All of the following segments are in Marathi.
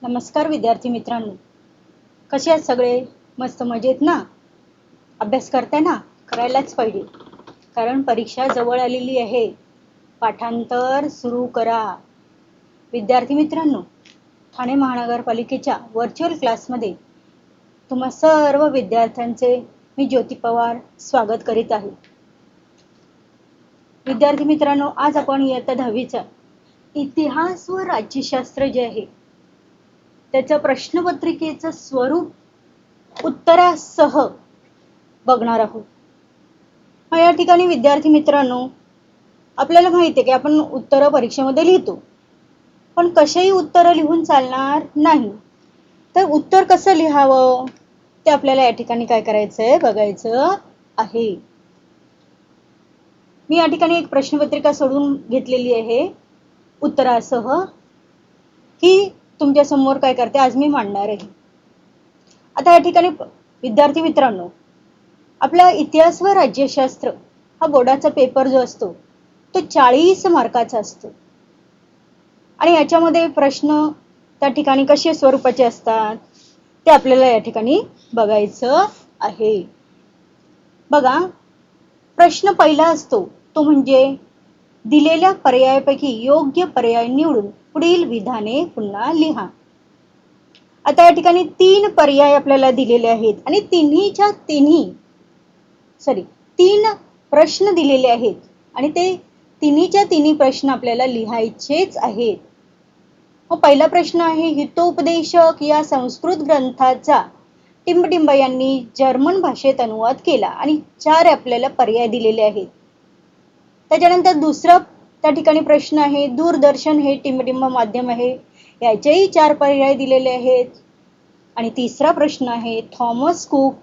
नमस्कार विद्यार्थी मित्रांनो, कसे आहेत सगळे? मस्त मजेत ना? अभ्यास करताय ना? करायलाच पाहिजे, कारण परीक्षा जवळ आलेली आहे. पाठांतर सुरू करा. विद्यार्थी मित्रांनो, ठाणे महानगरपालिकेच्या व्हर्च्युअल क्लासमध्ये तुम्हा सर्व विद्यार्थ्यांचे मी ज्योती पवार स्वागत करीत आहे. विद्यार्थी मित्रांनो, आज आपण इयत्ता 10वीचा इतिहास व राज्यशास्त्र जे आहे त्याचं प्रश्नपत्रिकेचं स्वरूप उत्तरासह बघणार आहोत. या ठिकाणी विद्यार्थी मित्रांनो, आपल्याला माहिती आहे की आपण उत्तरं परीक्षेमध्ये लिहितो, पण कसेही उत्तरं लिहून चालणार नाही. तर उत्तर कसं लिहावं ते आपल्याला या ठिकाणी काय करायचंय बघायचं आहे. मी या ठिकाणी एक प्रश्नपत्रिका सोडून घेतलेली आहे उत्तरासह. ही तुमच्या समोर काय करते आज मी मांडणार आहे. आता या ठिकाणी विद्यार्थी मित्रांनो, आपला इतिहास व राज्यशास्त्र हा बोर्डाचा पेपर जो असतो तो 40 मार्काचा असतो आणि याच्यामध्ये प्रश्न त्या ठिकाणी कशा स्वरूपाचे असतात ते आपल्याला या ठिकाणी बघायचं आहे. बघा, प्रश्न पहिला असतो तो म्हणजे दिलेल्या पर्यायापैकी योग्य पर्याय निवडून पुढील विधाने पुन्हा लिहा. आता या ठिकाणी 3 पर्याय आपल्याला दिलेले आहेत आणि तीन प्रश्न दिलेले आहेत आणि ते तिन्हीच्या तिन्ही प्रश्न आपल्याला लिहायचेच आहेत. मग पहिला प्रश्न आहे, हितोपदेशक या संस्कृत ग्रंथाचा टिंबटिंब यांनी जर्मन भाषेत अनुवाद केला आणि 4 आपल्याला पर्याय दिलेले आहेत. त्याच्यानंतर दुसरा त्या ठिकाणी प्रश्न आहे, दूरदर्शन हे टिंबटिंब माध्यम आहे, याचेही 4 पर्याय दिलेले आहेत. आणि तिसरा प्रश्न आहे, थॉमस कुक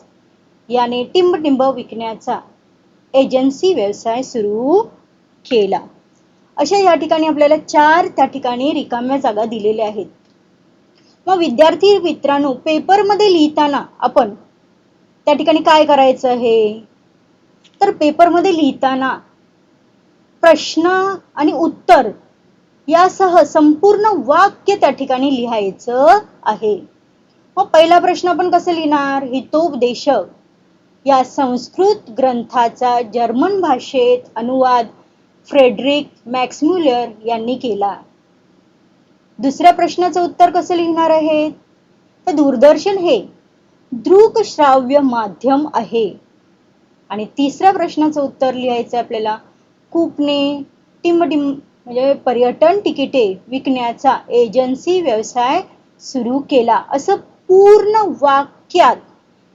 याने टिंबटिंब विकण्याचा एजन्सी व्यवसाय सुरू केला. अशा या ठिकाणी आपल्याला 4 त्या ठिकाणी रिकाम्या जागा दिलेल्या आहेत. मग विद्यार्थी मित्रांनो, पेपरमध्ये लिहिताना आपण त्या ठिकाणी काय करायचं आहे, तर पेपरमध्ये लिहिताना प्रश्न आणि उत्तर यासह संपूर्ण वाक्य त्या ठिकाणी लिहायचं आहे. मग पहिला प्रश्न आपण कसं लिहिणार, हितोपदेशक या संस्कृत ग्रंथाचा जर्मन भाषेत अनुवाद फ्रेडरिक मॅक्सम्युलर यांनी केला. दुसऱ्या प्रश्नाचं उत्तर कसं लिहिणार आहे, तर दूरदर्शन हे दृकश्राव्य माध्यम आहे. आणि तिसऱ्या प्रश्नाचं उत्तर लिहायचं आपल्याला, कुकने टिंबटिंब म्हणजे पर्यटन तिकिटे विकण्याचा एजन्सी व्यवसाय सुरू केला. असं पूर्ण वाक्यात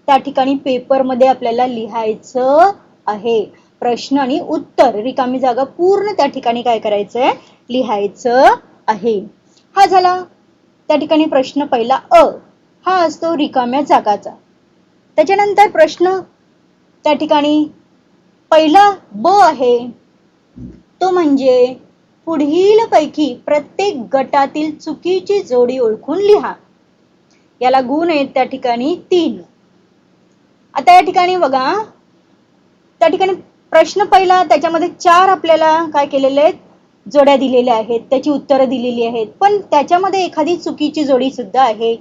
त्या ठिकाणी पेपरमध्ये आपल्याला लिहायचं आहे. प्रश्न आणि उत्तर रिकामी जागा पूर्ण त्या ठिकाणी काय करायचंय, लिहायचं आहे. हा झाला त्या ठिकाणी प्रश्न पहिला अ, हा असतो रिकाम्या जागाचा. त्याच्यानंतर प्रश्न त्या ठिकाणी पहिला ब आहे, तो म्हणजे पुढील पैकी प्रत्येक गटातील चुकीची जोडी ओळखून लिहा. याला गुण आहेत त्या ठिकाणी 3. आता या ठिकाणी बघा, त्या ठिकाणी प्रश्न पहिला त्याच्यामध्ये 4 आपल्याला काय केलेले आहेत, जोड्या दिलेल्या आहेत, त्याची उत्तरं दिलेली आहेत, पण त्याच्यामध्ये एखादी चुकीची जोडी सुद्धा आहे.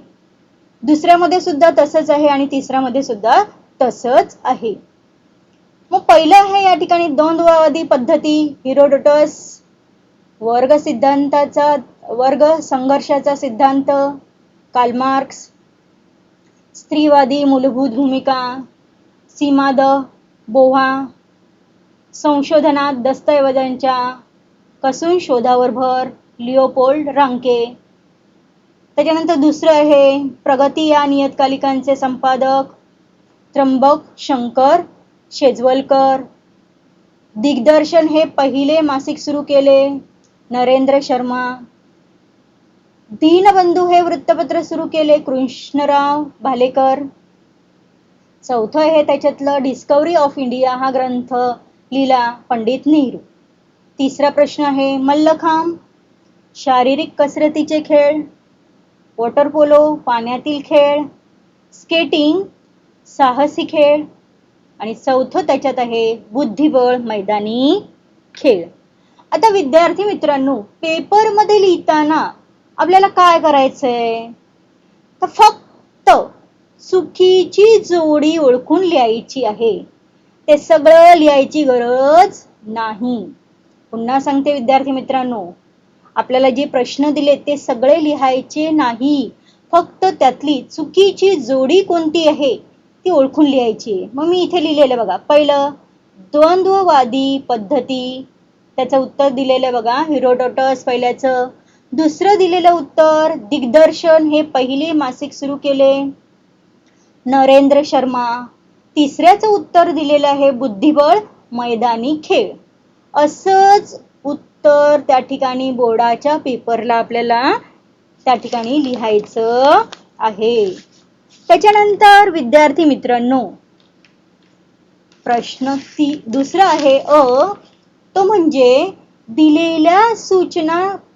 दुसऱ्यामध्ये सुद्धा तसंच आहे आणि तिसऱ्यामध्ये सुद्धा तसंच आहे. मग पहिलं आहे या ठिकाणी द्वंद्ववादी पद्धती, हेरोडोटस, वर्ग संघर्षाचा सिद्धांत कार्ल मार्क्स, स्त्रीवादी मूलभूत भूमिका सीमा द बोव्हा, संशोधनात दस्तऐवजांच्या कसून शोधावर भर लिओपोल्ड रांके. त्याच्यानंतर दुसरं आहे, प्रगती या नियतकालिकांचे संपादक त्र्यंबक शंकर शेजवलकर. दिग्दर्शन हे पहिले मासिक सुरू केले नरेंद्र शर्मा. दीनबंधू हे वृत्तपत्र सुरू केले कृष्णराव भालेकर. चौथं आहे त्याच्यातलं, डिस्कवरी ऑफ इंडिया हा ग्रंथ लिहिला पंडित नेहरू. तिसरा प्रश्न आहे, मल्लखांब शारीरिक कसरतीचे खेळ, वॉटर पोलो पाण्यातील खेळ, स्केटिंग साहसी खेळ. आणि चौथं त्याच्यात आहे, बुद्धिबळ मैदानी खेळ. आता विद्यार्थी मित्रांनो, पेपरमध्ये लिहिताना आपल्याला काय करायचंय, तर फक्त चुकीची जोडी ओळखून लिहायची आहे. ते सगळं लिहायची गरज नाही. पुन्हा सांगते विद्यार्थी मित्रांनो, आपल्याला जे प्रश्न दिले ते सगळे लिहायचे नाही. फक्त त्यातली चुकीची जोडी कोणती आहे ती ओळखून लिहायची. मग मी इथे लिहिलेलं बघा, पहिलं द्वंद्ववादी पद्धती, त्याचं उत्तर दिलेलं बघा हेरोडोटस पहिल्याचं. दुसरं दिलेलं उत्तर दिग्दर्शन हे पहिले मासिक सुरू केले नरेंद्र शर्मा. तिसऱ्याचं उत्तर दिलेलं आहे बुद्धिबळ मैदानी खेळ. असंच उत्तर त्या ठिकाणी बोर्डाच्या पेपरला आपल्याला त्या ठिकाणी लिहायचं आहे. त्याच्यानंतर विद्यार्थी मित्रांनो, प्रश्न दुसरा आहे तो म्हणजे दिलेल्या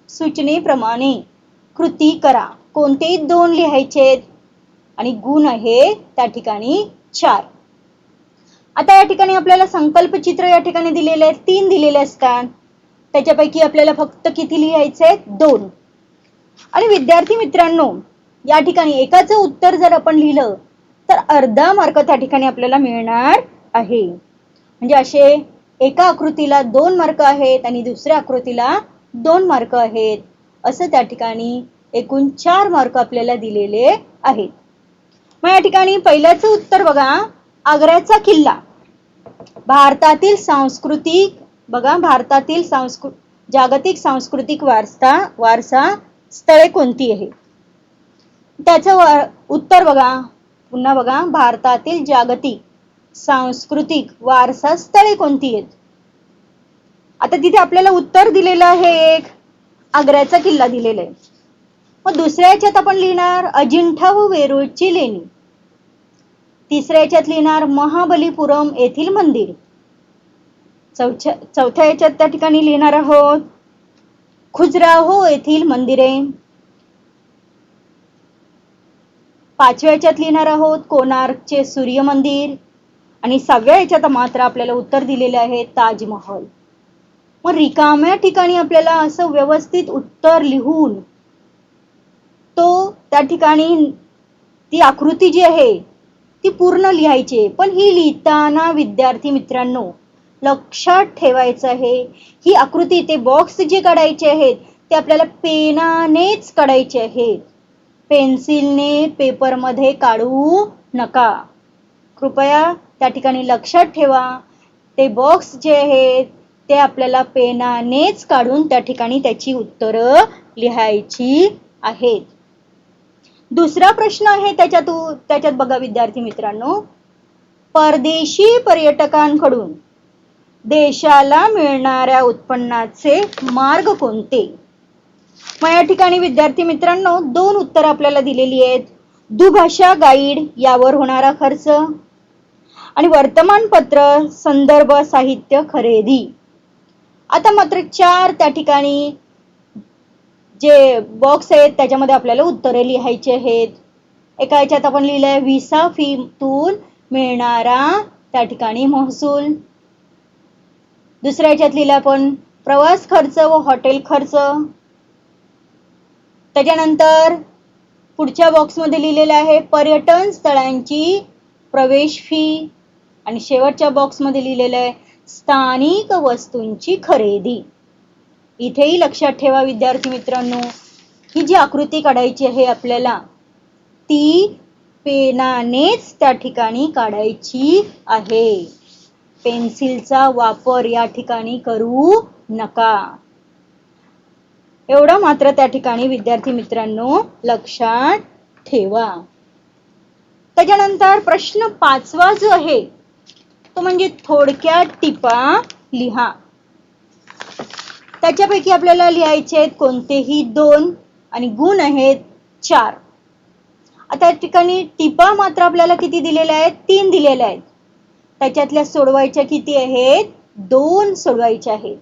सूचनेप्रमाणे कृती करा. कोणतेही 2 लिहायचे आणि गुण आहे त्या ठिकाणी 4. आता या ठिकाणी आपल्याला संकल्पचित्र या ठिकाणी दिलेले आहेत, 3 दिलेले असतात. त्याच्यापैकी आपल्याला फक्त किती लिहायचे आहेत? 2. आणि विद्यार्थी मित्रांनो, या ठिकाणी एकाचं उत्तर जर आपण लिहिलं तर अर्धा मार्क त्या ठिकाणी आपल्याला मिळणार आहे. म्हणजे असे एका आकृतीला 2 मार्क आहेत आणि दुसऱ्या आकृतीला 2 मार्क आहेत. असं त्या ठिकाणी एकूण 4 मार्क आपल्याला दिलेले आहेत. मग या ठिकाणी पहिल्याचं उत्तर बघा, आग्र्याचा किल्ला. भारतातील जागतिक सांस्कृतिक वारसा स्थळे कोणती आहे? त्याचं उत्तर बघा, पुन्हा बघा, भारतातील जागतिक सांस्कृतिक वारसा स्थळे कोणती आहेत? आता तिथे आपल्याला उत्तर दिलेलं आहे एक आग्र्याचा किल्ला दिलेला आहे. मग दुसऱ्या याच्यात आपण लिहिणार अजिंठा व वेरूळची लेणी. तिसऱ्या याच्यात लिहिणार महाबलीपुरम येथील मंदिर. चौथ्या याच्यात त्या ठिकाणी लिहिणार आहोत खजुराहो येथील मंदिरे. 5व्या याच्यात लिहिणार आहोत कोणार्कचे सूर्य मंदिर. आणि 6व्या याच्यात मात्र आपल्याला उत्तर दिलेले आहे ताजमहल. मग रिकाम्या ठिकाणी आपल्याला असं व्यवस्थित उत्तर लिहून तो त्या ठिकाणी ती आकृती जी आहे ती पूर्ण लिहायची. पण ही लिहिताना विद्यार्थी मित्रांनो लक्षात ठेवायचं आहे, ही आकृती ते बॉक्स जे काढायचे आहेत ते आपल्याला पेनानेच काढायचे आहेत. पेन्सिलने पेपरमध्ये काढू नका. कृपया त्या ठिकाणी लक्षात ठेवा, ते बॉक्स जे आहेत ते आपल्याला पेनानेच काढून त्या ठिकाणी त्याची उत्तरं लिहायची आहेत. दुसरा प्रश्न आहे त्याच्यात बघा विद्यार्थी मित्रांनो, परदेशी पर्यटकांकडून देशाला मिळणाऱ्या उत्पन्नाचे मार्ग कोणते? मग या ठिकाणी विद्यार्थी मित्रांनो 2 उत्तर आपल्याला दिलेली आहेत. दुभाषा गाईड यावर होणारा खर्च आणि वर्तमानपत्र संदर्भ साहित्य खरेदी. आता मात्र 4 त्या ठिकाणी जे बॉक्स आहेत त्याच्यामध्ये आपल्याला उत्तरे लिहायची आहेत. एका याच्यात आपण लिहिलंय व्हिसा फीतून मिळणारा त्या ठिकाणी महसूल. दुसऱ्या याच्यात लिहिलं आपण प्रवास खर्च व हॉटेल खर्च. त्याच्यानंतर पुढच्या बॉक्समध्ये लिहिलेलं आहे पर्यटन स्थळांची प्रवेश फी. आणि शेवटच्या बॉक्समध्ये लिहिलेलं आहे स्थानिक वस्तूंची खरेदी. इथेही लक्षात ठेवा विद्यार्थी मित्रांनो, ही जी आकृती काढायची आहे आपल्याला ती पेनानेच त्या ठिकाणी काढायची आहे. पेन्सिलचा वापर या ठिकाणी करू नका. एवढं मात्र त्या ठिकाणी विद्यार्थी मित्रांनो लक्षात ठेवा. त्याच्यानंतर प्रश्न 5वा जो आहे तो म्हणजे थोडक्यात टिपा लिहा. त्याच्यापैकी आपल्याला लिहायचे आहेत कोणतेही 2 आणि गुण आहेत 4. आता या ठिकाणी टिपा मात्र आपल्याला किती दिलेल्या आहेत? 3 दिलेल्या आहेत. त्याच्यातल्या सोडवायच्या किती आहेत? 2 सोडवायच्या आहेत.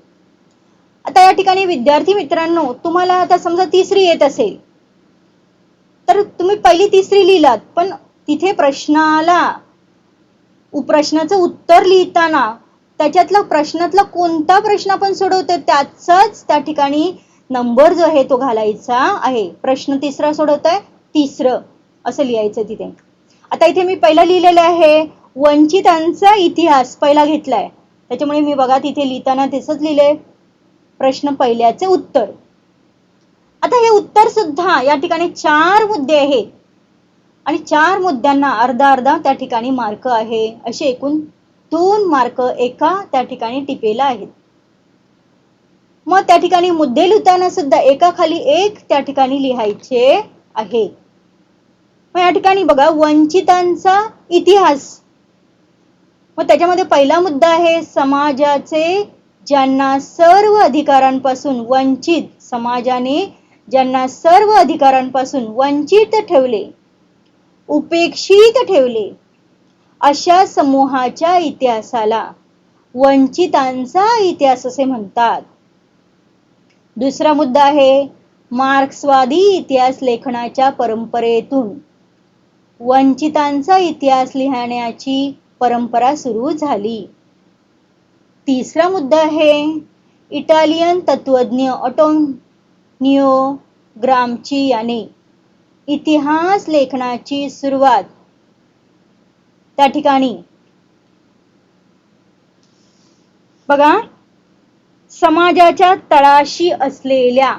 आता या ठिकाणी विद्यार्थी मित्रांनो तुम्हाला आता समजा तिसरी येत असेल तर तुम्ही पहिली तिसरी लिहिलात, पण तिथे प्रश्नाचं उत्तर लिहिताना त्याच्यातला प्रश्नातला कोणता प्रश्न आपण सोडवतो त्याचाच त्या ठिकाणी नंबर जो आहे तो घालायचा आहे. प्रश्न 3रा सोडवताय 3रं, असं लिहायचं तिथे. आता इथे मी पहिला लिहिलेलं आहे वंचितांचा इतिहास पहिला घेतलाय, त्याच्यामुळे मी बघा तिथे लिहिताना तसंच लिहिले प्रश्न पहिल्याचे उत्तर. आता हे उत्तर सुद्धा या ठिकाणी 4 मुद्दे आहेत आणि 4 मुद्द्यांना अर्धा अर्धा त्या ठिकाणी मार्क आहे, असे एकूण 2 मार्क एका त्या ठिकाणी टिपेला आहेत. मग त्या ठिकाणी मुद्दे लिहिताना सुद्धा एकाखाली एक त्या ठिकाणी लिहायचे आहे. मग या ठिकाणी बघा वंचितांचा इतिहास, मग त्याच्यामध्ये पहिला मुद्दा आहे समाजाचे ज्यांना सर्व अधिकारांपासून वंचित, समाजाने ज्यांना सर्व अधिकारांपासून वंचित ठेवले, उपेक्षित ठेवले, अशा समूहाच्या इतिहासाला वंचितांचा इतिहास असे म्हणतात. दुसरा मुद्दा आहे मार्क्सवादी इतिहास लेखनाच्या परंपरेतून वंचितांचा इतिहास लिहिण्याची परंपरा सुरू झाली. तिसरा मुद्दा आहे इटालियन तत्वज्ञ अँटोनियो ग्राम्ची याने इतिहास लेखनाची सुरुवात त्या ठिकाणी बघा समाजाच्या तळाशी असलेल्या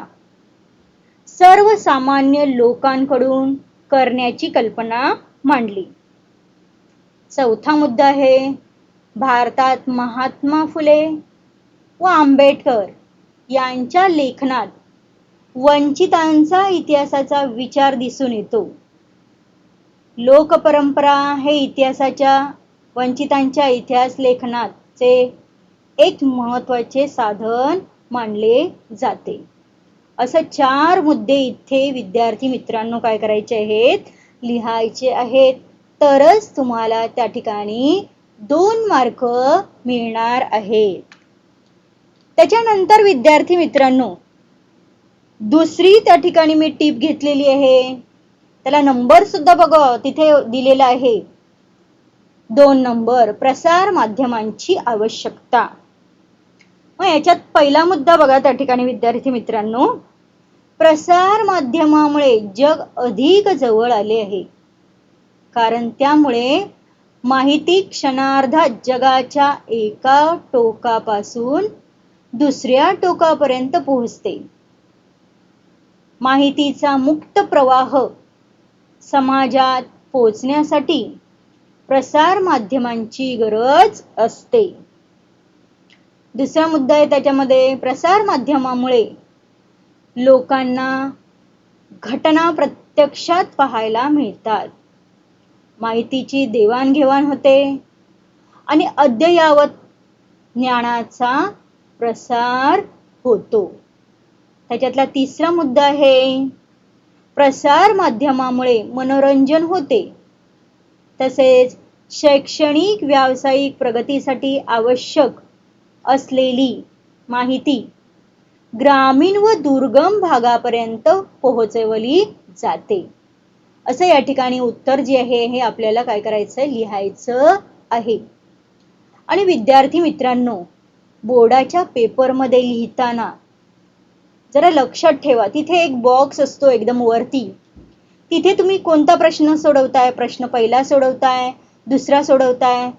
सर्वसामान्य लोकांकडून करण्याची कल्पना मांडली. चौथा मुद्दा आहे भारतात महात्मा फुले व आंबेडकर यांच्या लेखनात वंचितांचा इतिहासाचा विचार दिसून येतो. लोकपरंपरा हे इतिहासाच्या वंचितांच्या इतिहास लेखनाचे एक महत्त्वाचे साधन मानले जाते. असं 4 मुद्दे इथे विद्यार्थी मित्रांनो काय करायचे आहेत, लिहायचे आहेत, तरच तुम्हाला त्या ठिकाणी 2 मार्क मिळणार आहेत. त्याच्यानंतर विद्यार्थी मित्रांनो दुसरी त्या ठिकाणी मी टीप घेतलेली आहे, त्याला नंबर सुद्धा बघा तिथे दिलेला आहे 2 नंबर, प्रसार माध्यमांची आवश्यकता. मग याच्यात पहिला मुद्दा बघा त्या ठिकाणी विद्यार्थी मित्रांनो, प्रसार माध्यमामुळे जग अधिक जवळ आले आहे, कारण त्यामुळे माहिती क्षणार्धात जगाच्या एका टोकापासून दुसऱ्या टोकापर्यंत पोहोचते. माहितीचा मुक्त प्रवाह समाजात पोहोचण्यासाठी प्रसार माध्यमांची गरज असते. दुसरा मुद्दा आहे त्याच्यामध्ये प्रसार माध्यमामुळे लोकांना घटना प्रत्यक्षात पाहायला मिळतात, माहितीची देवाणघेवाण होते आणि अद्ययावत ज्ञानाचा प्रसार होतो. त्याच्यातला तिसरा मुद्दा आहे प्रसार माध्यमामुळे मनोरंजन होते, तसेच शैक्षणिक व्यावसायिक प्रगतीसाठी आवश्यक असलेली माहिती ग्रामीण व दुर्गम भागापर्यंत पोहोचवली जाते. असं या ठिकाणी उत्तर जे आहे हे आपल्याला काय करायचं, लिहायचं आहे. आणि विद्यार्थी मित्रांनो बोर्डाच्या पेपरमध्ये लिहिताना जरा लक्षात ठेवा, तिथे एक बॉक्स असतो एकदम वरती, तिथे तुम्ही कोणता प्रश्न सोडवताय, प्रश्न पहिला सोडवताय, दुसरा सोडवताय,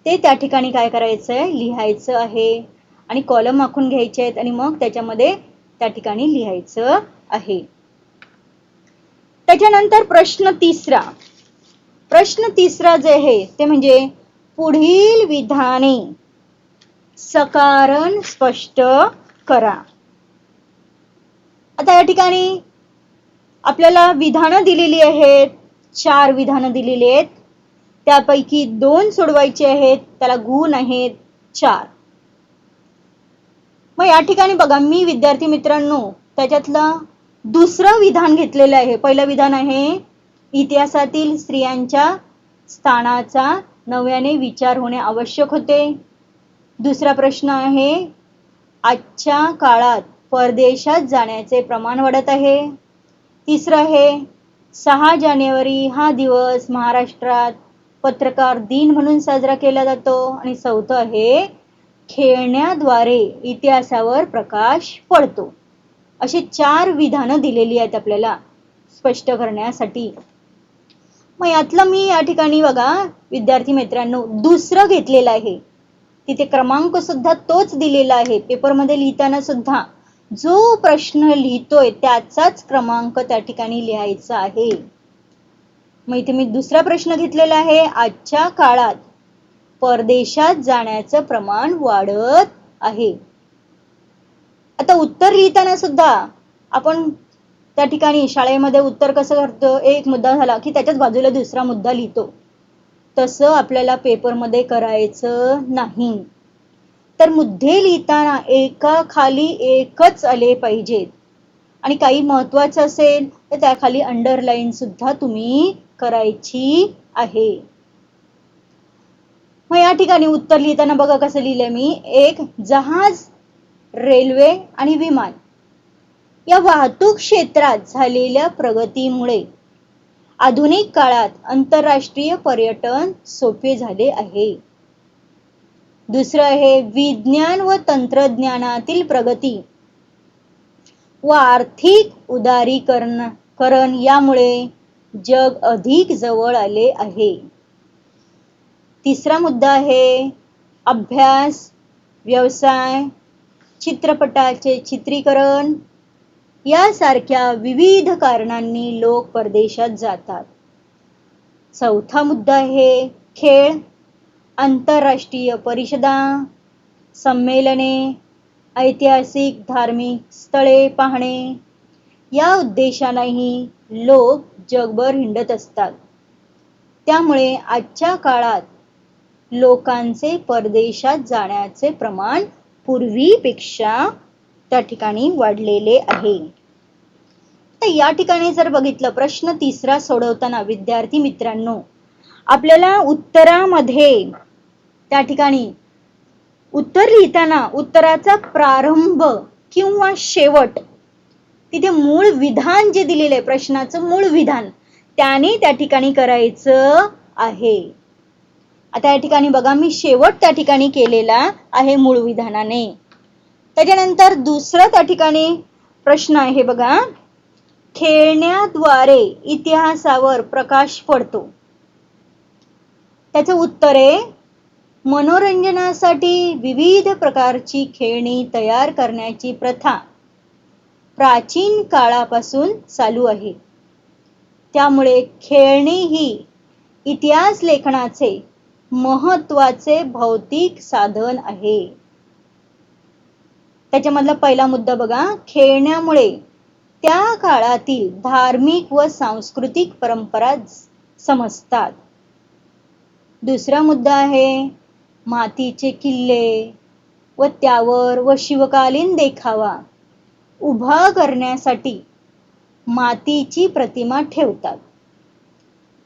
ते त्या ठिकाणी काय करायचंय, लिहायचं आहे आणि कॉलम आखून घ्यायचे आहेत आणि मग त्याच्यामध्ये त्या ठिकाणी लिहायचं आहे. त्याच्यानंतर प्रश्न तिसरा जे आहे ते म्हणजे पुढील विधाने सकारण स्पष्ट करा. आता या ठिकाणी आपल्याला विधानं दिलेली आहेत, 4 विधानं दिलेली आहेत, त्यापैकी 2 सोडवायचे आहेत, त्याला गुण आहेत 4. मग या ठिकाणी बघा मी विद्यार्थी मित्रांनो त्याच्यातलं दुसरं विधान घेतलेलं आहे. पहिलं विधान आहे इतिहासातील स्त्रियांच्या स्थानाचा नव्याने विचार होणे आवश्यक होते. दुसरा प्रश्न आहे आजच्या काळात परदेशात जाण्याचे प्रमाण वाढत आहे. तिसरं आहे 6 जानेवारी हा दिवस महाराष्ट्रात पत्रकार दिन म्हणून साजरा केला जातो. आणि चौथं आहे खेळण्याद्वारे इतिहासावर प्रकाश पडतो. अशी 4 विधानं दिलेली आहेत आपल्याला स्पष्ट करण्यासाठी. मग यातलं मी या ठिकाणी बघा विद्यार्थी मित्रांनो दुसरं घेतलेलं आहे. तिथे क्रमांक सुद्धा तोच दिलेला आहे. पेपरमध्ये लिहिताना सुद्धा जो प्रश्न लिहितोय त्याचाच क्रमांक त्या ठिकाणी लिहायचा आहे. मग इथे मी दुसरा प्रश्न घेतलेला आहे. आजच्या काळात परदेशात जाण्याचं प्रमाण वाढत आहे. आता उत्तर लिहिताना सुद्धा आपण त्या ठिकाणी शाळेमध्ये उत्तर कसं करतो, एक मुद्दा झाला की त्याच्याच बाजूला दुसरा मुद्दा लिहितो. तसं आपल्याला पेपरमध्ये करायचं नाही. तर मुद्दे लिहिताना एका खाली एकच आले पाहिजेत. आणि काही महत्वाचं असेल तर त्याखाली अंडरलाईन सुद्धा तुम्ही करायची आहे. मग या ठिकाणी उत्तर लिहिताना बघा कसं लिहिलंय मी. एक, जहाज, रेल्वे आणि विमान या वाहतूक क्षेत्रात झालेल्या प्रगतीमुळे आधुनिक काळात आंतरराष्ट्रीय पर्यटन सोपे झाले आहे. दुसरं आहे विज्ञान व तंत्रज्ञानातील प्रगती व आर्थिक उदारीकरण यामुळे जग अधिक जवळ आले आहे. तिसरा मुद्दा आहे अभ्यास, व्यवसाय, चित्रपटाचे चित्रीकरण यासारख्या विविध कारणांनी लोक परदेशात जातात. चौथा मुद्दा आहे खेळ, आंतरराष्ट्रीय परिषदा, संमेलने, ऐतिहासिक धार्मिक स्थळे पाहणे या उद्देशानेही लोक जगभर हिंडत असतात. त्यामुळे आजच्या काळात लोकांचे परदेशात जाण्याचे प्रमाण पूर्वीपेक्षा त्या ठिकाणी वाढलेले आहे. तर या ठिकाणी जर बघितलं प्रश्न तिसरा सोडवताना विद्यार्थी मित्रांनो आपल्याला उत्तरामध्ये त्या ठिकाणी उत्तर लिहिताना उत्तराचा प्रारंभ किंवा शेवट तिथे मूळ विधान जे दिलेले आहे प्रश्नाचं मूळ विधान त्याने त्या ठिकाणी करायचं आहे. आता या ठिकाणी बघा मी शेवट त्या ठिकाणी केलेला आहे मूळ विधानाने. त्याच्यानंतर दुसरा त्या ठिकाणी प्रश्न आहे बघा खेळण्याद्वारे इतिहासावर प्रकाश पडतो. त्याचं उत्तर आहे मनोरंजनासाठी विविध प्रकारची खेळणी तयार करण्याची प्रथा प्राचीन काळापासून चालू आहे. त्यामुळे खेळणी ही इतिहास लेखनाचे महत्वाचे भौतिक साधन आहे. त्याच्यामधला पहिला मुद्दा बघा खेळण्यामुळे त्या काळातील धार्मिक व सांस्कृतिक परंपरा समजतात. दुसरा मुद्दा आहे मातीचे किल्ले व त्यावर व शिवकालीन देखावा उभा करण्यासाठी मातीची प्रतिमा ठेवतात.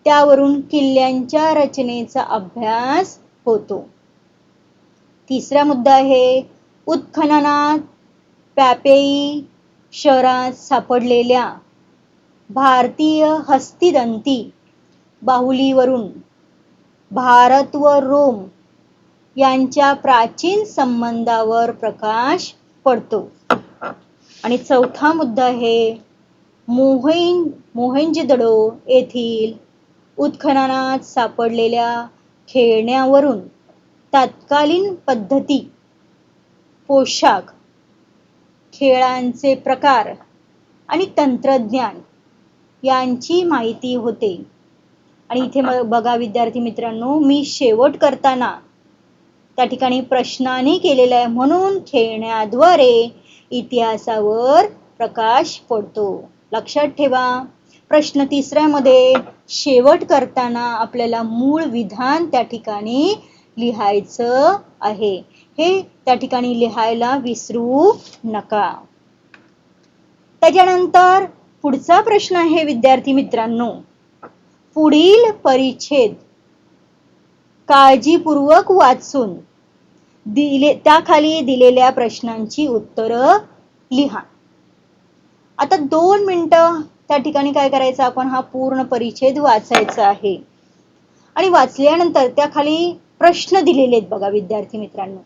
त्यावरून किल्ल्यांच्या रचनेचा अभ्यास होतो. तिसरा मुद्दा आहे उत्खननात पॅपेई शहरात सापडलेल्या भारतीय हस्तिदंती बाहुलीवरून भारत व रोम यांच्या प्राचीन संबंधावर प्रकाश पडतो. आणि चौथा मुद्दा आहे मोहेंजोदडो येथील उत्खननात सापडलेल्या खेळण्यावरून तत्कालीन पद्धती, पोशाख, खेळांचे प्रकार आणि तंत्रज्ञान यांची माहिती होते. आणि इथे बघा विद्यार्थी मित्रांनो मी शेवट करताना त्या ठिकाणी प्रश्नाने केलेला आहे म्हणून खेळण्याद्वारे इतिहासावर प्रकाश पडतो. लक्षात ठेवा प्रश्न तिसऱ्यामध्ये शेवट करताना आपल्याला मूळ विधान त्या ठिकाणी लिहायचं आहे. हे त्या ठिकाणी लिहायला विसरू नका. त्याच्यानंतर पुढचा प्रश्न आहे विद्यार्थी मित्रांनो पुढील परिच्छेद काळजीपूर्वक वाचून त्याखाली दिलेल्या प्रश्नांची उत्तरं लिहा. आता 2 मिनिटं त्या ठिकाणी काय करायचं आपण हा पूर्ण परिच्छेद वाचायचा आहे. आणि वाचल्यानंतर त्याखाली प्रश्न दिलेले आहेत बघा विद्यार्थी मित्रांनो.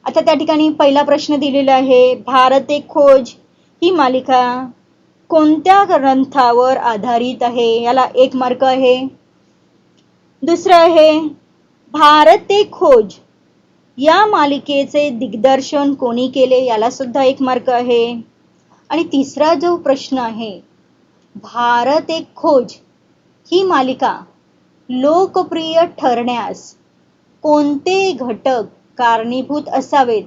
आता त्या ठिकाणी पहिला प्रश्न दिलेला आहे भारत एक खोज ही मालिका कोणत्या ग्रंथावर आधारित आहे, याला 1 मार्क आहे. दुसरं आहे भारत एक खोज या मालिकेचे दिग्दर्शन कोणी केले, याला सुद्धा 1 मार्क आहे. आणि तिसरा जो प्रश्न आहे, भारत एक खोज ही मालिका लोकप्रिय ठरण्यास कोणते घटक कारणीभूत असावेत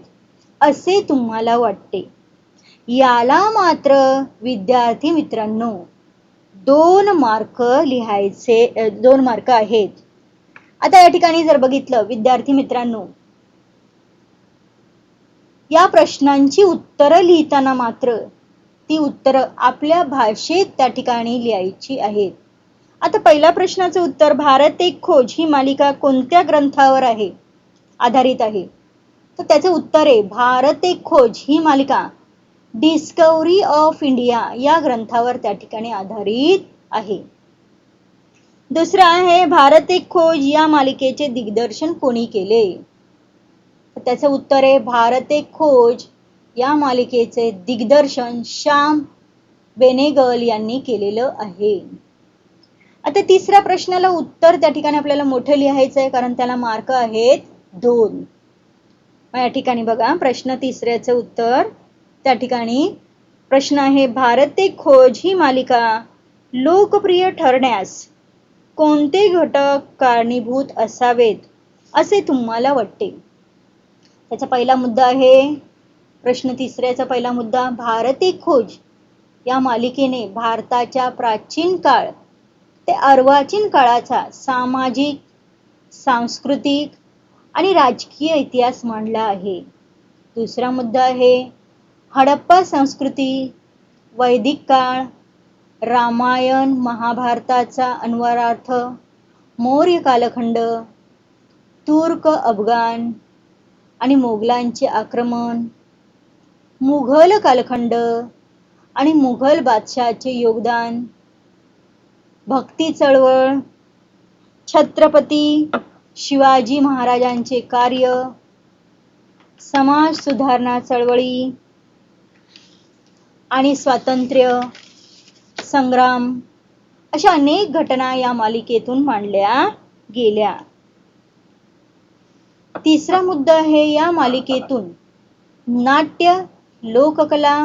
असे तुम्हाला वाटते, याला मात्र विद्यार्थी मित्रांनो 2 मार्क लिहायचे, 2 मार्क आहेत. आता या ठिकाणी जर बघितलं विद्यार्थी मित्रांनो, या प्रश्नांची उत्तरं लिहिताना मात्र ती उत्तरं आपल्या भाषेत त्या ठिकाणी लिहायची आहेत. आता पहिल्या प्रश्नाचं उत्तर, भारत एक खोज ही मालिका कोणत्या ग्रंथावर आहे, आधारित आहे, तर त्याचं उत्तर आहे भारत एक खोज ही मालिका डिस्कवरी ऑफ इंडिया या ग्रंथावर त्या ठिकाणी आधारित आहे. दुसरं आहे भारत एक खोज या मालिकेचे दिग्दर्शन कोणी केले, त्याचं उत्तर आहे भारत एक खोज या मालिकेचे दिग्दर्शन श्याम बेनेगल यांनी केलेलं आहे. आता तिसऱ्या प्रश्नाला उत्तर त्या ठिकाणी आपल्याला मोठं लिहायचं आहे, कारण त्याला मार्क आहेत 2. या ठिकाणी बघा प्रश्न तिसऱ्याचं उत्तर, त्या ठिकाणी प्रश्न आहे भारत एक खोज ही मालिका लोकप्रिय ठरण्यास कोणते घटक कारणीभूत असावेत असे तुम्हाला वाटते. त्याचा पहिला मुद्दा आहे, प्रश्न तिसऱ्याचा पहिला मुद्दा, भारत एक खोज या मालिकेने भारताच्या प्राचीन काळ ते अर्वाचीन काळाचा सामाजिक, सांस्कृतिक आणि राजकीय इतिहास मांडला आहे. दुसरा मुद्दा आहे हडप्पा संस्कृती, वैदिक काळ, रामायण महाभारताचा अन्वयार्थ, मौर्य कालखंड, तुर्क अफगाण आणि मोगलांचे आक्रमण, मुघल कालखंड आणि मुघल बादशहाचे योगदान, भक्ती चळवळ, छत्रपती शिवाजी महाराजांचे कार्य, समाज सुधारणा चळवळी आणि स्वातंत्र्य संग्राम, अशा अनेक घटना या मालिकेतून मांडल्या गेल्या. तिसरा मुद्दा आहे, या मालिकेतून नाट्य, लोककला,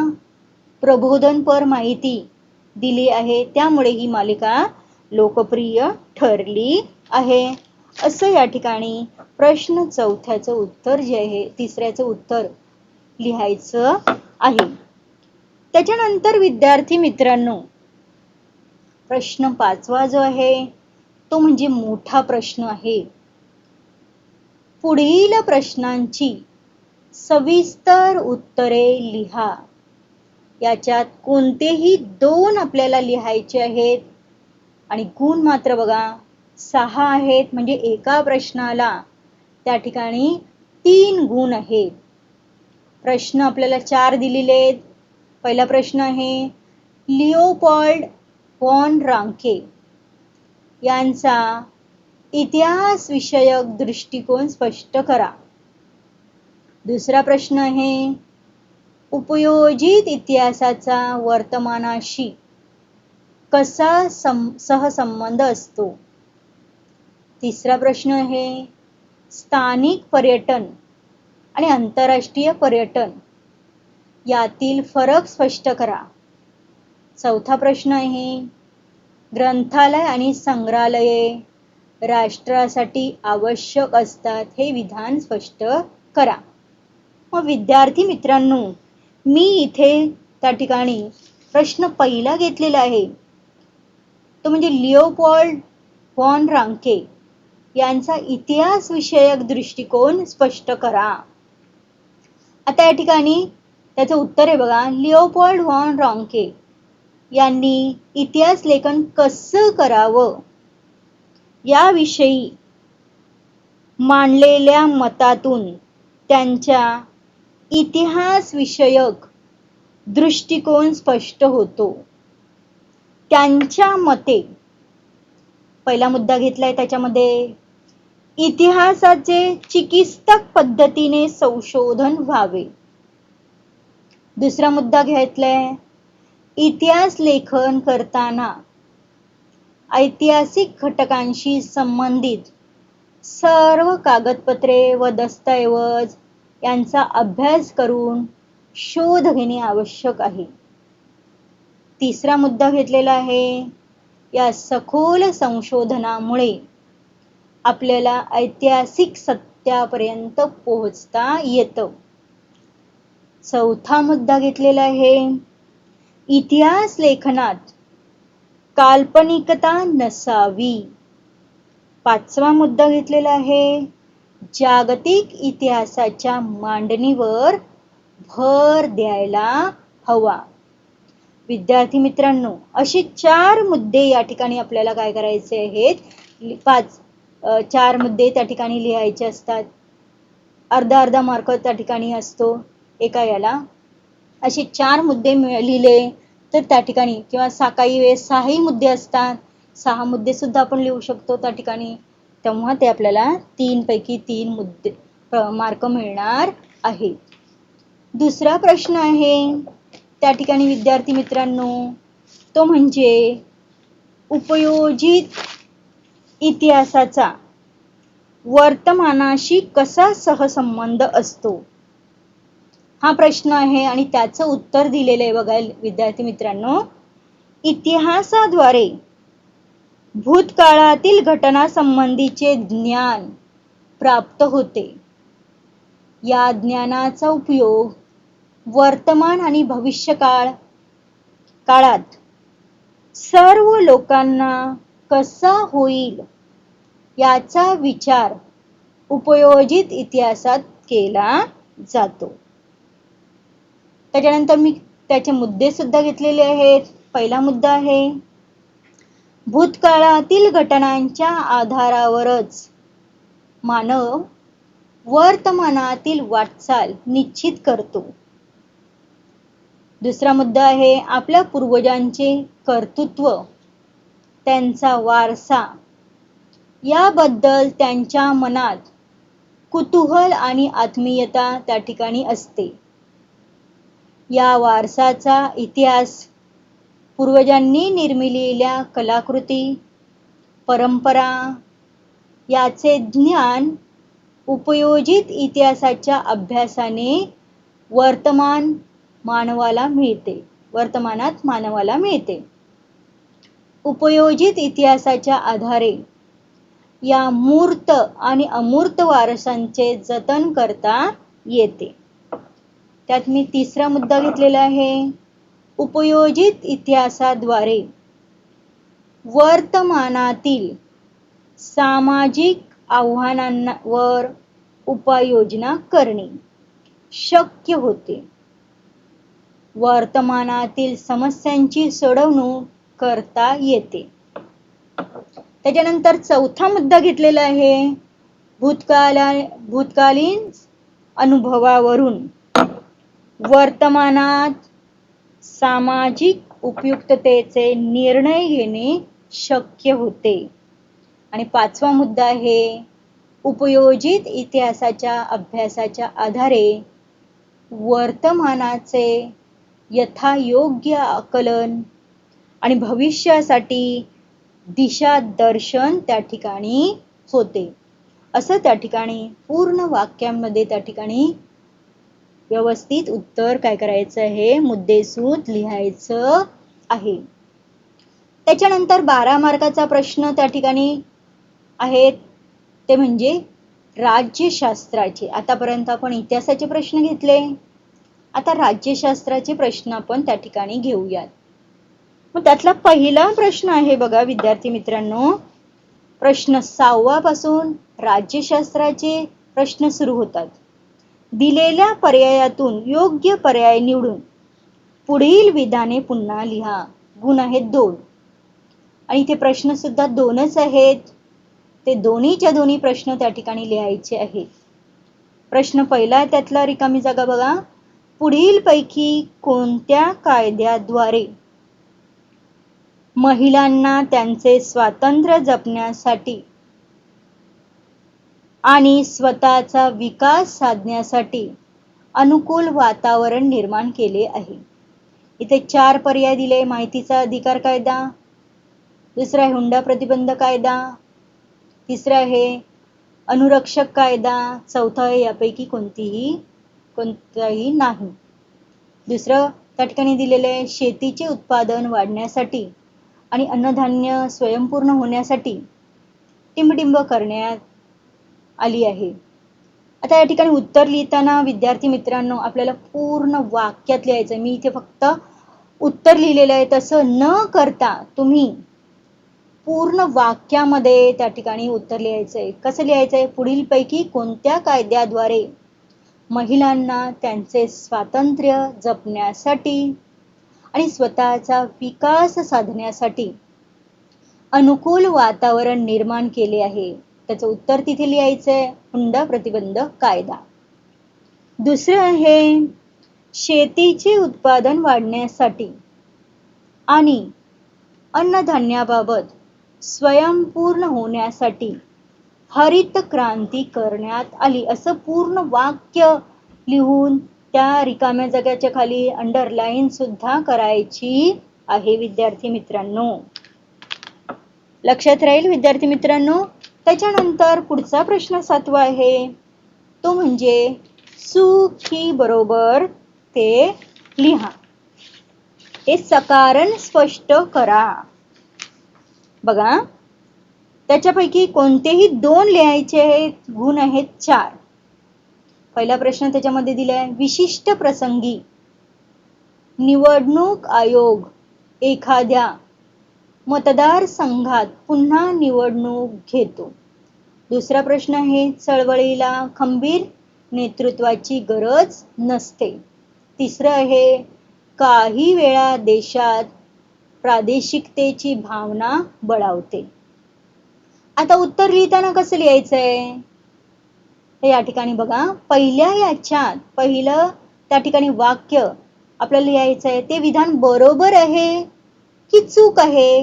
प्रबोधनपर माहिती दिली आहे, त्यामुळे ही मालिका लोकप्रिय ठरली आहे. असं या ठिकाणी प्रश्न चौथ्याचं उत्तर जे आहे, तिसऱ्याचं उत्तर लिहायचं आहे. त्याच्यानंतर विद्यार्थी मित्रांनो, प्रश्न 5वा जो आहे तो म्हणजे मोठा प्रश्न आहे. पुढील प्रश्नांची सविस्तर उत्तरे लिहा. याच्यात कोणतेही 2 आपल्याला लिहायचे आहेत आणि गुण मात्र बघा 6 आहेत, म्हणजे एका प्रश्नाला त्या ठिकाणी 3 गुण आहेत. प्रश्न आपल्याला 4 दिलेले आहेत. पहिला प्रश्न आहे लिओपोल्ड वॉन रांके यांचा इतिहास विषयक दृष्टिकोन स्पष्ट करा. दुसरा प्रश्न आहे उपयोजित इतिहासाचा वर्तमानाशी कसा सहसंबंध असतो. तिसरा प्रश्न आहे स्थानिक पर्यटन आणि आंतरराष्ट्रीय पर्यटन यातील फरक स्पष्ट करा. चौथा प्रश्न आहे ग्रंथालय आणि संग्रहालये राष्ट्रासाठी आवश्यक असतात हे विधान स्पष्ट करा. मग विद्यार्थी मित्रांनो, मी इथे त्या ठिकाणी प्रश्न पहिला घेतलेला आहे, तो म्हणजे लिओपोल्ड वॉन रांके यांचा इतिहास विषयक दृष्टिकोन स्पष्ट करा. आता या ठिकाणी त्याचं उत्तर आहे बघा, लिओपोल्ड वॉन रांके यांनी इतिहास लेखन कसं करावं याविषयी मांडलेल्या मतातून त्यांच्या इतिहास विषयक दृष्टिकोन स्पष्ट होतो. त्यांच्या मते पहिला मुद्दा घेतलाय, त्याच्यामध्ये इतिहासाचे चिकित्सक पद्धतीने संशोधन व्हावे. दुसरा मुद्दा घेतलाय इतिहास लेखन करताना ऐतिहासिक घटकांशी संबंधित सर्व कागदपत्रे व दस्तऐवज यांचा अभ्यास करून शोध घेणे आवश्यक आहे. तिसरा मुद्दा घेतलेला आहे, या सखोल संशोधनामुळे आपल्याला ऐतिहासिक सत्यापर्यंत पोहोचता येतं. चौथा मुद्दा घेतलेला आहे, इतिहास लेखनात काल्पनिकता नसावी. पाचवा मुद्दा घेतलेला आहे, जागतिक इतिहासाच्या मांडणीवर भर द्यायला हवा. विद्यार्थी मित्रांनो, असे 4 मुद्दे या ठिकाणी आपल्याला काय करायचे आहेत, 4 मुद्दे त्या ठिकाणी लिहायचे असतात. अर्धा मार्क त्या ठिकाणी असतो एका याला. असे 4 मुद्दे लिहिले तर त्या ठिकाणी, किंवा काही वेळेस 6ही मुद्दे असतात, 6 मुद्दे सुद्धा आपण लिहू शकतो त्या ठिकाणी. तेव्हा ते आपल्याला 3 पैकी 3 मुद्दे मार्क मिळणार आहे. दुसरा प्रश्न आहे त्या ठिकाणी विद्यार्थी मित्रांनो, तो म्हणजे उपयोजित इतिहासाचा वर्तमानाशी कसा सहसंबंध असतो. हा प्रश्न आहे आणि त्याचं उत्तर दिलेलं आहे बघा विद्यार्थी मित्रांनो. इतिहासाद्वारे भूतकाळातील घटना संबंधीचे ज्ञान प्राप्त होते. या ज्ञानाचा उपयोग वर्तमान आणि काळात सर्व लोकांना कसा होईल याचा विचार उपयोजित इतिहासात केला जातो. त्याच्यानंतर मी त्याचे मुद्दे सुद्धा घेतलेले आहेत. पहिला मुद्दा आहे, भूतकाळातील घटनांच्या आधारावरच मानव वर्तमानातील वाटचाल निश्चित करतो. दुसरा मुद्दा आहे, आपल्या पूर्वजांचे कर्तृत्व, त्यांचा वारसा याबद्दल त्यांच्या मनात कुतूहल आणि आत्मीयता त्या ठिकाणी असते. या वारसाचा इतिहास, पूर्वजांनी निर्मिलेल्या कलाकृती, परंपरा याचे ज्ञान उपयोजित इतिहासाच्या अभ्यासाने वर्तमानात मानवाला मिळते. उपयोजित इतिहासाच्या आधारे या मूर्त आणि अमूर्त वारसांचे जतन करता येते. त्यात मी तिसरा मुद्दा घेतलेला आहे, उपयोजित इतिहासाद्वारे वर्तमानातील सामाजिक आव्हानांवर उपाययोजना करणे शक्य होते. वर्तमानातील समस्यांची सोडवणूक करता येते. त्याच्यानंतर चौथा मुद्दा घेतलेला आहे, भूतकालीन अनुभवावरून वर्तमानात सामाजिक उपयुक्ततेचे निर्णय घेणे शक्य होते. आणि पाचवा मुद्दा आहे, उपयोजित इतिहासाच्या अभ्यासाच्या आधारे वर्तमानाचे यथायोग्य आकलन आणि भविष्यासाठी दिशादर्शन त्या ठिकाणी होते. असं त्या ठिकाणी पूर्ण वाक्यांमध्ये त्या ठिकाणी व्यवस्थित उत्तर काय करायचं आहे, मुद्देसूद लिहायचं आहे. त्याच्यानंतर 12 मार्काचा प्रश्न त्या ठिकाणी आहेत, ते म्हणजे राज्यशास्त्राचे. आतापर्यंत आपण इतिहासाचे प्रश्न घेतले, आता राज्यशास्त्राचे प्रश्न आपण त्या ठिकाणी घेऊयात. मग त्यातला पहिला प्रश्न आहे बघा विद्यार्थी मित्रांनो, प्रश्न 6 पासून राज्यशास्त्राचे प्रश्न सुरू होतात. दिलेल्या पर्यायातून योग्य पर्याय निवडून पुढील विधाने पुन्हा लिहा. गुण आहेत 2 आणि ते प्रश्न सुद्धा 2च आहेत. ते दोन्हीच्या दोन्ही प्रश्न त्या ठिकाणी लिहायचे आहेत. प्रश्न पहिला त्यातला रिकामी जागा बघा, पुढील पैकी कोणत्या कायद्याद्वारे महिलांना त्यांचे स्वातंत्र्य जपण्यासाठी आणि स्वतःचा विकास साधण्यासाठी अनुकूल वातावरण निर्माण केले आहे. इथे 4 पर्याय दिले. माहितीचा अधिकार कायदा, दुसरा आहे हुंडा प्रतिबंध कायदा, तिसरा आहे अनुरक्षक कायदा, चौथा आहे यापैकी कोणताही नाही. दुसरं त्या ठिकाणी दिलेलं आहे शेतीचे उत्पादन वाढण्यासाठी आणि अन्नधान्य स्वयंपूर्ण होण्यासाठी टिंबटिंब करण्यात आली आहे. आता या ठिकाणी उत्तर लिहिताना विद्यार्थी मित्रांनो आपल्याला पूर्ण वाक्यात लिहायचं. मी इथे फक्त उत्तर लिहिलेलं आहे, तसं न करता तुम्ही पूर्ण वाक्यामध्ये त्या ठिकाणी उत्तर लिहायचंय. कसं लिहायचंय? पुढीलपैकी कोणत्या कायद्याद्वारे महिलांना त्यांचे स्वातंत्र्य जपण्यासाठी आणि स्वतःचा विकास साधण्यासाठी अनुकूल वातावरण निर्माण केले आहे? त्याचं उत्तर तिथे लिहायचंय हुंडा प्रतिबंध कायदा. दुसरं आहे शेतीचे उत्पादन वाढण्यासाठी आणि अन्नधान्याबाबत स्वयंपूर्ण होण्यासाठी हरित क्रांती करण्यात आली. असं पूर्ण वाक्य लिहून त्या रिकाम्या जागेच्या खाली अंडरलाईन सुद्धा करायची आहे विद्यार्थी मित्रांनो. लक्षात राहील विद्यार्थी मित्रांनो. त्याच्यानंतर पुढचा प्रश्न 7वा आहे तो म्हणजे सुखी बरोबर ते लिहा. हे सकारण स्पष्ट करा. बघा त्याच्यापैकी कोणतेही 2 लिहायचे आहेत. गुण आहेत 4. पहिला प्रश्न त्याच्यामध्ये दिलाय विशिष्ट प्रसंगी निवडणूक आयोग एखाद्या मतदारसंघात पुन्हा निवडणूक घेतो. दुसरा प्रश्न आहे चळवळीला खंबीर नेतृत्वाची गरज नसते. तिसरं आहे काही वेळा देशात प्रादेशिकतेची भावना बळावते. आता उत्तर लिहिताना कसं लिहायचंय हे या ठिकाणी बघा. पहिलं त्या ठिकाणी वाक्य आपल्याला लिहायचंय ते विधान बरोबर आहे की चूक आहे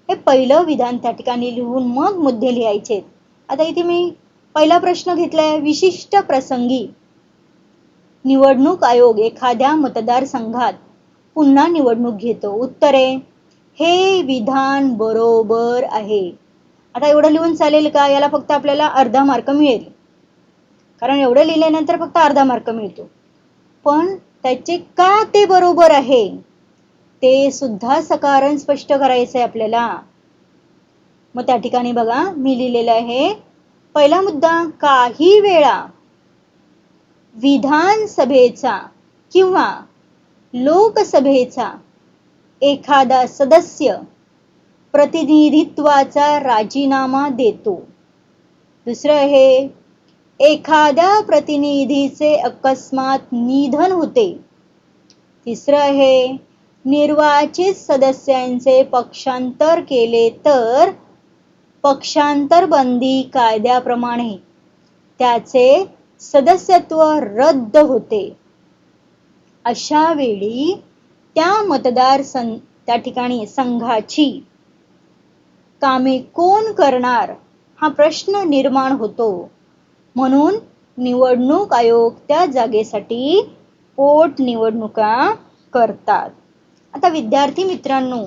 हे पहिलं विधान त्या ठिकाणी लिहून मग मुद्दे लिहायचे. आता इथे मी पहिला प्रश्न घेतलाय विशिष्ट प्रसंगी निवडणूक आयोग एखाद्या मतदारसंघात पुन्हा निवडणूक घेतो. उत्तर आहे हे विधान बरोबर आहे. आता एवढं लिहून चालेल का? याला फक्त आपल्याला अर्धा मार्क मिळेल, कारण एवढं लिहिल्यानंतर फक्त अर्धा मार्क मिळतो. पण त्याचे का ते बरोबर आहे ते सुद्धा सकारण स्पष्ट करायचंय आपल्याला. मग त्या ठिकाणी बघा मी लिहिलेलं आहे पहिला मुद्दा काही वेळा विधानसभेचा किंवा लोकसभेचा एखादा सदस्य प्रतिनिधित्वाचा राजीनामा देतो. दुसरं आहे एखाद्या प्रतिनिधीचे अकस्मात निधन होते. तिसरं आहे निर्वाचित सदस्यांचे पक्षांतर केले तर पक्षांतर बंदी कायद्याप्रमाणे त्याचे सदस्यत्व रद्द होते. अशा वेळी त्या ठिकाणी संघाची कामे कोण करणार हा प्रश्न निर्माण होतो. म्हणून निवडणूक आयोग त्या जागेसाठी पोटनिवडणुका करतात. आता विद्यार्थी मित्रांनो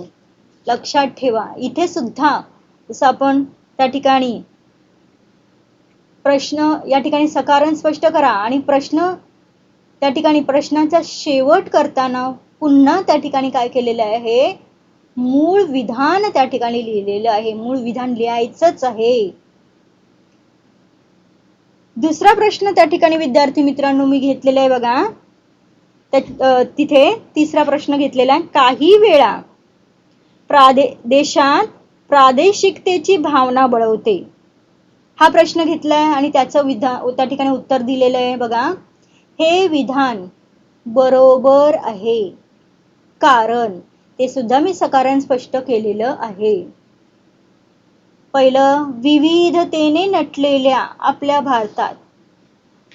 लक्षात ठेवा इथे सुद्धा जसं आपण त्या ठिकाणी प्रश्न या ठिकाणी सकारण स्पष्ट करा आणि त्या ठिकाणी प्रश्नाचा शेवट करताना पुन्हा त्या ठिकाणी काय केलेलं आहे मूळ विधान त्या ठिकाणी लिहिलेलं आहे. मूळ विधान लिहायचंच आहे. दुसरा प्रश्न त्या ठिकाणी विद्यार्थी मित्रांनो मी घेतलेला आहे बघा. तिथे तिसरा प्रश्न घेतलेला आहे काही वेळा देशात प्रादेशिकतेची भावना बळवते. हा प्रश्न घेतलाय आणि त्याचं त्या ठिकाणी उत्तर दिलेलं आहे बघा. हे विधान बरोबर आहे कारण ते सुद्धा मी सकारण स्पष्ट केलेलं आहे. पहिलं विविधतेने नटलेल्या आपल्या भारतात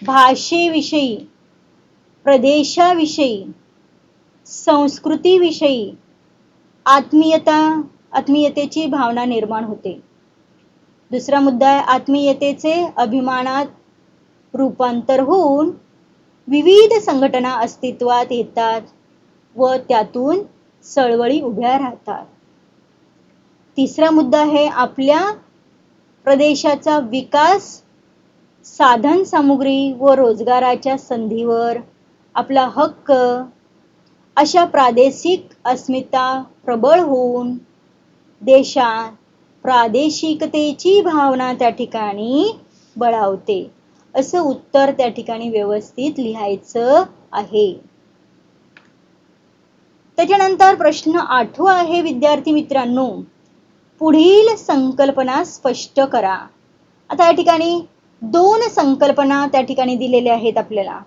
भाषेविषयी प्रदेशाविषयी संस्कृतीविषयी आत्मीयतेची भावना निर्माण होते. दुसरा मुद्दा आहे आत्मीयतेचे अभिमानात रूपांतर होऊन विविध संघटना अस्तित्वात येतात व त्यातून चळवळी उभ्या राहतात. तिसरा मुद्दा आहे आपल्या प्रदेशाचा विकास, साधन सामुग्री व रोजगाराच्या संधीवर आपला हक्क, अशा प्रादेशिक अस्मिता प्रबळ होऊन देशात प्रादेशिकतेची भावना त्या ठिकाणी बळावते. असं उत्तर त्या ठिकाणी व्यवस्थित लिहायचं आहे. त्याच्यानंतर प्रश्न 8वा आहे विद्यार्थी मित्रांनो, पुढील संकल्पना स्पष्ट करा. आता या ठिकाणी 2 संकल्पना त्या ठिकाणी दिलेल्या आहेत आपल्याला.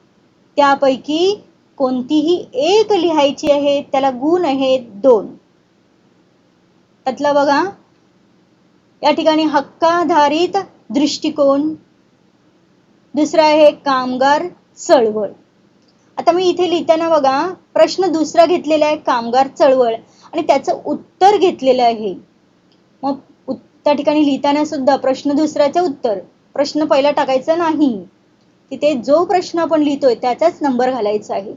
त्यापैकी कोणतीही एक लिहायची आहे. त्याला गुण आहेत 2. त्यातला बघा, या ठिकाणी हक्काधारित दृष्टिकोन, दुसरा आहे कामगार चळवळ. आता मी इथे लिहिताना बघा, प्रश्न दुसरा घेतलेला आहे कामगार चळवळ आणि त्याचं उत्तर घेतलेलं आहे. मग त्या ठिकाणी लिहिताना सुद्धा प्रश्न दुसऱ्याचं उत्तर, प्रश्न पहिला टाकायचा नाही. तिथे जो प्रश्न आपण लिहितोय त्याचाच नंबर घालायचा आहे.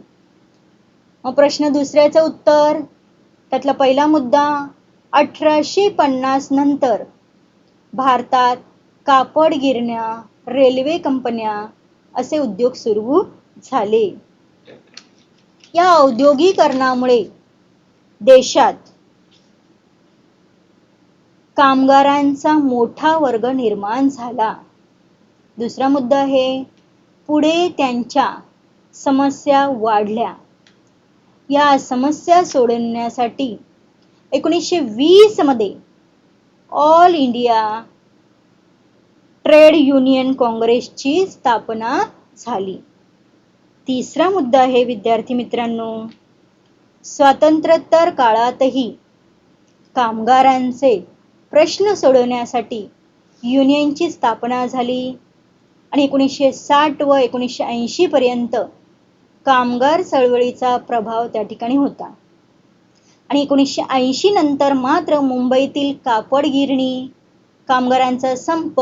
मग प्रश्न दुसऱ्याचं उत्तर, त्यातला पहिला मुद्दा, 1850 नंतर भारतात कापड गिरण्या, रेल्वे कंपन्या असे उद्योग सुरू झाले. या औद्योगिकरणामुळे देशात कामगारांचा मोठा वर्ग निर्माण झाला. दुसरा मुद्दा आहे, पुढे त्यांच्या समस्या वाढल्या. या समस्या सोडवण्यासाठी 1920 मध्ये ऑल इंडिया ट्रेड युनियन काँग्रेसची स्थापना झाली. तिसरा मुद्दा आहे विद्यार्थी मित्रांनो, स्वातंत्र्योत्तर काळातही कामगारांचे प्रश्न सोडवण्यासाठी युनियनची स्थापना झाली आणि 1960 व 1980 पर्यंत कामगार चळवळीचा प्रभाव त्या ठिकाणी होता. आणि 1980 नंतर मात्र मुंबईतील कापड गिरणी कामगारांचा संप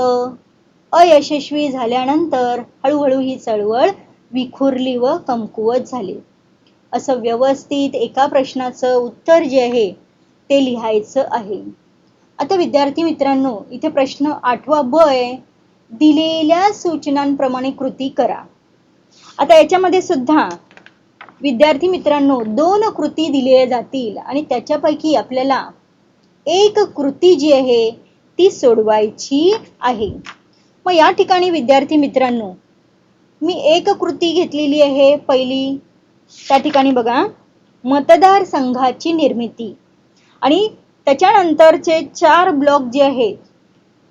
अयशस्वी झाल्यानंतर हळूहळू ही चळवळ विखुरली व कमकुवत झाली. असं व्यवस्थित एका प्रश्नाचं उत्तर जे आहे ते लिहायचं आहे. आता विद्यार्थी मित्रांनो, इथे प्रश्न 8वा ब आहे, दिलेल्या सूचनांप्रमाणे कृती करा. आता याच्यामध्ये सुद्धा विद्यार्थी मित्रांनो 2 कृती दिल्या जातील आणि त्याच्यापैकी आपल्याला एक कृती जी आहे ती सोडवायची आहे. मग या ठिकाणी विद्यार्थी मित्रांनो, मी एक कृती घेतलेली आहे. पहिली त्या ठिकाणी बघा, मतदार संघाची निर्मिती, आणि त्याच्यानंतरचे 4 ब्लॉक जे आहेत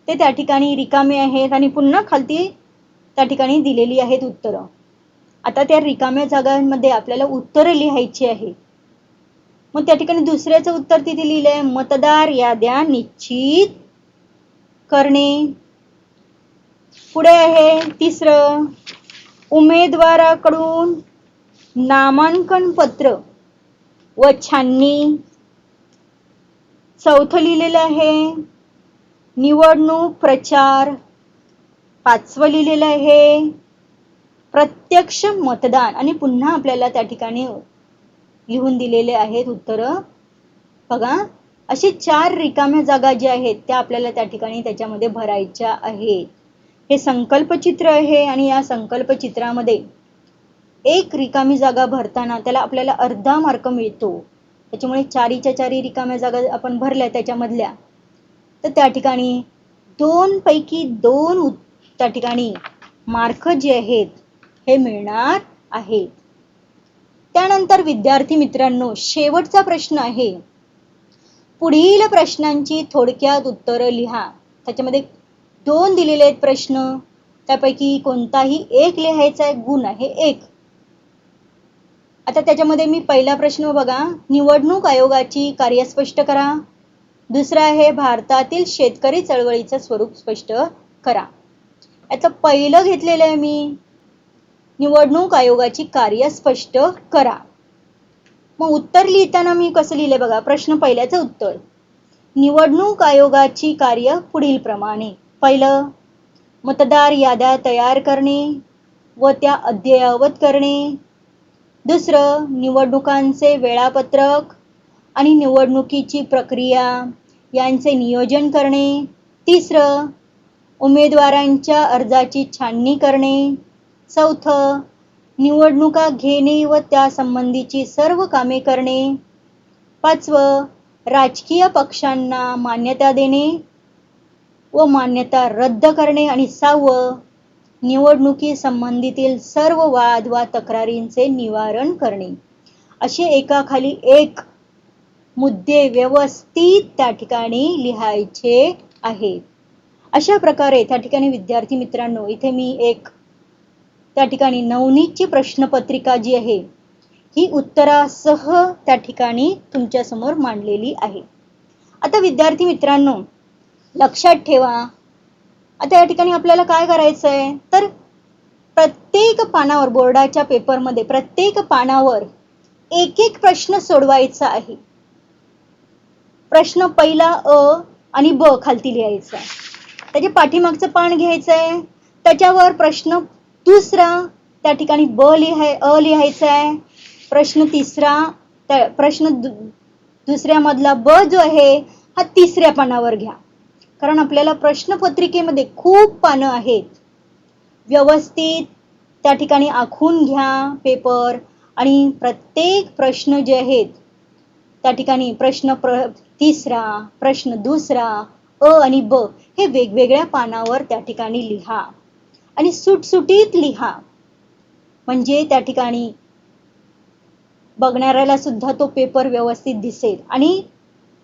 ते त्या ठिकाणी रिकामे आहेत आणि पुन्हा खालती त्या ठिकाणी दिलेली आहेत उत्तरं. आता त्या रिकाम्या जागांमध्ये आपल्याला उत्तरं लिहायची आहे. मग त्या ठिकाणी दुसऱ्याचं उत्तर तिथे लिहिलंय, मतदार याद्या निश्चित करणे. पुढे आहे तिसरं, उमेदवाराकडून नामांकन पत्र व छाननी. चौथं लिहिलेलं आहे निवडणूक प्रचार. 5वं लिहिलेलं आहे प्रत्यक्ष मतदान, आणि पुन्हा आपल्याला त्या ठिकाणी लिहून दिलेले आहेत उत्तर. बघा, अशी 4 रिकाम्या जागा ज्या आहेत त्या आपल्याला त्या ठिकाणी त्याच्यामध्ये भरायच्या आहेत. हे संकल्पचित्र आहे आणि या संकल्पचित्रामध्ये एक रिकामी जागा भरताना त्याला आपल्याला अर्धा मार्क मिळतो. त्याच्यामुळे 4च्या 4 रिकाम्या जागा आपण भरल्या त्याच्यामधल्या, तर त्या ठिकाणी 2 पैकी 2 त्या ठिकाणी मार्क जे आहेत हे मिळणार आहेत. त्यानंतर विद्यार्थी मित्रांनो, शेवटचा प्रश्न आहे, पुढील प्रश्नांची थोडक्यात उत्तरं लिहा. त्याच्यामध्ये 2 दिलेले आहेत प्रश्न, त्यापैकी कोणताही एक लिहायचा आहे. गुण आहे 1. आता त्याच्यामध्ये मी पहिला प्रश्न बघा, निवडणूक आयोगाची कार्य स्पष्ट करा. दुसरा आहे भारतातील शेतकरी चळवळीचं स्वरूप स्पष्ट करा. याचं पहिलं घेतलेलं आहे मी, निवडणूक आयोगाची कार्य स्पष्ट करा. मग उत्तर लिहिताना मी कसं लिहिले बघा, प्रश्न पहिल्याचं उत्तर, निवडणूक आयोगाची कार्य पुढील प्रमाणे. पहिलं, मतदार याद्या तयार करणे व त्या अद्ययावत करणे. दुसरं, निवडणुकांचे वेळापत्रक आणि निवडणुकीची प्रक्रिया यांचे नियोजन करणे. तिसरं, उमेदवारांच्या अर्जाची छाननी करणे. चौथं, निवडणुका घेणे व त्या संबंधीची सर्व कामे करणे. पाचवं, राजकीय पक्षांना मान्यता देणे व मान्यता रद्द करणे. आणि सहावं, निवडणुकी संबंधीतील सर्व वाद वा तक्रारींचे निवारण करणे. असे एकाखाली एक मुद्दे व्यवस्थित त्या ठिकाणी लिहायचे आहेत. अशा प्रकारे त्या ठिकाणी विद्यार्थी मित्रांनो, इथे मी एक त्या ठिकाणी नवनीतची प्रश्नपत्रिका जी आहे ही उत्तरासह त्या ठिकाणी तुमच्या समोर मांडलेली आहे. आता विद्यार्थी मित्रांनो, लक्षात ठेवा, आता या ठिकाणी आपल्याला काय करायचं आहे, तर प्रत्येक पानावर बोर्डाच्या पेपरमध्ये प्रत्येक पानावर एक एक प्रश्न सोडवायचा आहे. प्रश्न पहिला अ आणि ब खालती लिहायचा आहे. त्याच्या पाठीमागचं पान घ्यायचं आहे, त्याच्यावर प्रश्न दुसरा त्या ठिकाणी अ लिहायचा आहे. प्रश्न तिसरा प्रश्न दुसऱ्यामधला ब जो आहे हा तिसऱ्या पानावर घ्या. कारण आपल्याला प्रश्नपत्रिकेमध्ये खूप पानं आहेत. व्यवस्थित त्या ठिकाणी आखून घ्या पेपर आणि प्रत्येक प्रश्न जे आहेत त्या ठिकाणी प्रश्न तिसरा, प्रश्न दुसरा, अ आणि ब हे वेगवेगळ्या पानावर त्या ठिकाणी लिहा आणि सुटसुटीत लिहा. म्हणजे त्या ठिकाणी बघणाऱ्याला सुद्धा तो पेपर व्यवस्थित दिसेल. आणि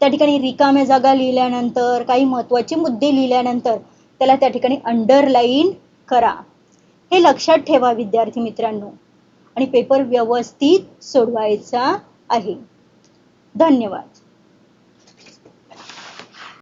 त्या ठिकाणी रिकाम्या जागा लिहिल्यानंतर, काही महत्त्वाचे मुद्दे लिहिल्यानंतर त्याला त्या ठिकाणी अंडरलाईन करा. हे लक्षात ठेवा विद्यार्थी मित्रांनो, आणि पेपर व्यवस्थित सोडवायचा आहे. धन्यवाद.